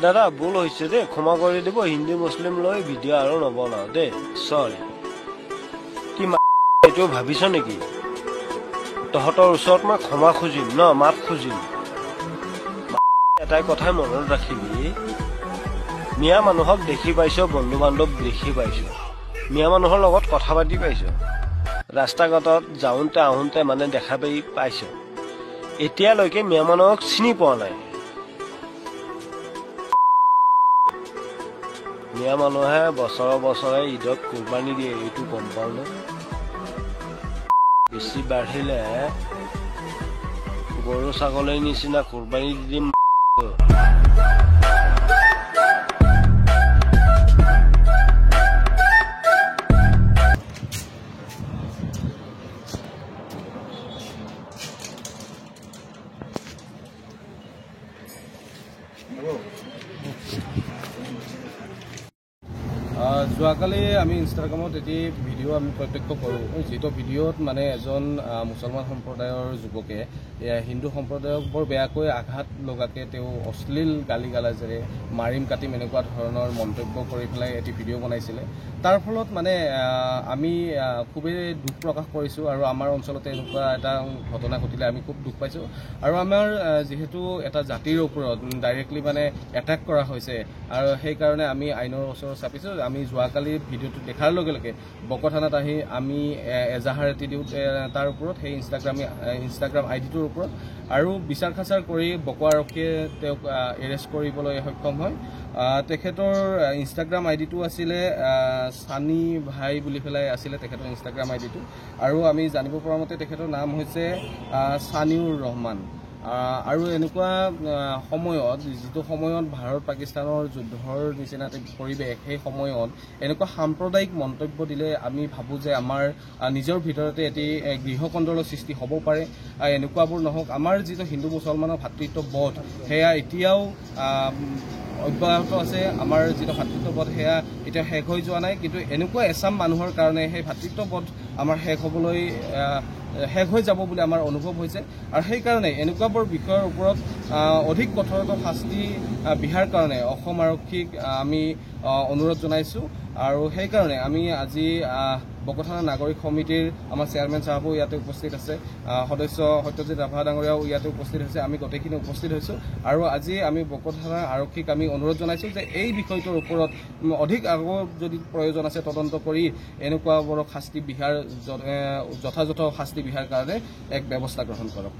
দাদা ভুল হৈছে দেই, ক্ষমা কৰি দিব। হিন্দু মুছলিম লৈ ভিডিঅ' আৰু নবনাও দেই, চৰি। কি এইটো ভাবিছ নেকি? তহঁতৰ ওচৰত মই ক্ষমা খুজিম ন, মাত খুজিম। এটাই কথাই মনত ৰাখিবি, মিয়া মানুহক দেখি পাইছ, বন্ধু বান্ধৱ দেখি পাইছ, মিয়া মানুহৰ লগত কথা পাতি পাইছ, ৰাস্তা ঘাটত যাওঁতে আহোঁতে মানে দেখা পাইছ। এতিয়ালৈকে মিয়া মানুহক চিনি পোৱা নাই। মিয়া মানুহে বছৰে বছৰে ঈদত কুৰবানী দিয়ে, এইটো গম পাওঁ নে? বেছি বাঢ়িলে গৰু ছাগলীৰ নিচিনা কুৰবানী দি দিম। যোৱাকালি আমি ইনষ্টাগ্ৰামত এটি ভিডিঅ' আমি প্ৰত্যক্ষ কৰোঁ, যিটো ভিডিঅ'ত মানে এজন মুছলমান সম্প্ৰদায়ৰ যুৱকে হিন্দু সম্প্ৰদায়ক বৰ বেয়াকৈ আঘাত লগাকৈ তেওঁ অশ্লীল গালি গালাজেৰে মাৰিম কাটিম এনেকুৱা ধৰণৰ মন্তব্য কৰি পেলাই এটি ভিডিঅ' বনাইছিলে। তাৰ ফলত মানে আমি খুবেই দুখ প্ৰকাশ কৰিছোঁ আৰু আমাৰ অঞ্চলতে এনেকুৱা এটা ঘটনা ঘটিলে আমি খুব দুখ পাইছোঁ। আৰু আমাৰ যিহেতু এটা জাতিৰ ওপৰত ডাইৰেক্টলি মানে এটেক কৰা হৈছে আৰু সেইকাৰণে আমি আইনৰ ওচৰত চাপিছোঁ। আমি যোৱাকালি ভিডিঅ'টো দেখাৰ লগে লগে বক থানাত আহি আমি এজাহাৰ এটি দিওঁ তাৰ ওপৰত, সেই ইনষ্টাগ্ৰাম আইডিটোৰ ওপৰত, আৰু বিচাৰ খাচাৰ কৰি বক আৰক্ষীয়ে তেওঁক এৰেষ্ট কৰিবলৈ সক্ষম হয়। তেখেতৰ ইনষ্টাগ্ৰাম আইডিটো আছিলে ছানী ভাই বুলি পেলাই আছিলে তেখেতৰ ইনষ্টাগ্ৰাম আইডিটো, আৰু আমি জানিব পৰা মতে তেখেতৰ নাম হৈছে ছানিউৰ ৰহমান। আৰু এনেকুৱা সময়ত, যিটো সময়ত ভাৰত পাকিস্তানৰ যুদ্ধৰ নিচিনা পৰিৱেশ, সেই সময়ত এনেকুৱা সাম্প্ৰদায়িক মন্তব্য দিলে আমি ভাবোঁ যে আমাৰ নিজৰ ভিতৰতে এটি গৃহকন্দলৰ সৃষ্টি হ'ব পাৰে। এনেকুৱাবোৰ নহওক। আমাৰ যিটো হিন্দু মুছলমানৰ ভাতৃত্ববোধ সেয়া এতিয়াও অব্যাহত আছে। আমাৰ যিটো ভাতৃত্ববোধ সেয়া এতিয়া শেষ হৈ যোৱা নাই, কিন্তু এনেকুৱা এচাম মানুহৰ কাৰণে সেই ভাতৃত্ববোধ আমাৰ শেষ হৈ যাব বুলি আমাৰ অনুভৱ হৈছে। আৰু সেইকাৰণে এনেকুৱাবোৰ বিষয়ৰ ওপৰত অধিক কঠোৰতৰ শাস্তি বিহাৰ কাৰণে অসম আৰক্ষীক আমি অনুৰোধ জনাইছোঁ। আৰু সেইকাৰণে আমি আজি বক থানা নাগৰিক সমিতিৰ আমাৰ চেয়াৰমেন চাহাবো ইয়াতে উপস্থিত আছে, সদস্য সত্যজিৎ ৰাভা ডাঙৰীয়াও ইয়াতে উপস্থিত হৈছে, আমি গোটেইখিনি উপস্থিত হৈছোঁ। আৰু আজি আমি বক থানা আৰক্ষীক আমি অনুৰোধ জনাইছোঁ যে এই বিষয়টোৰ ওপৰত অধিক আগত যদি প্ৰয়োজন আছে তদন্ত কৰি এনেকুৱাবোৰক শাস্তি বিহাৰ, যথাযথ শাস্তি বিহাৰ কাৰণে এক ব্যৱস্থা গ্ৰহণ কৰক।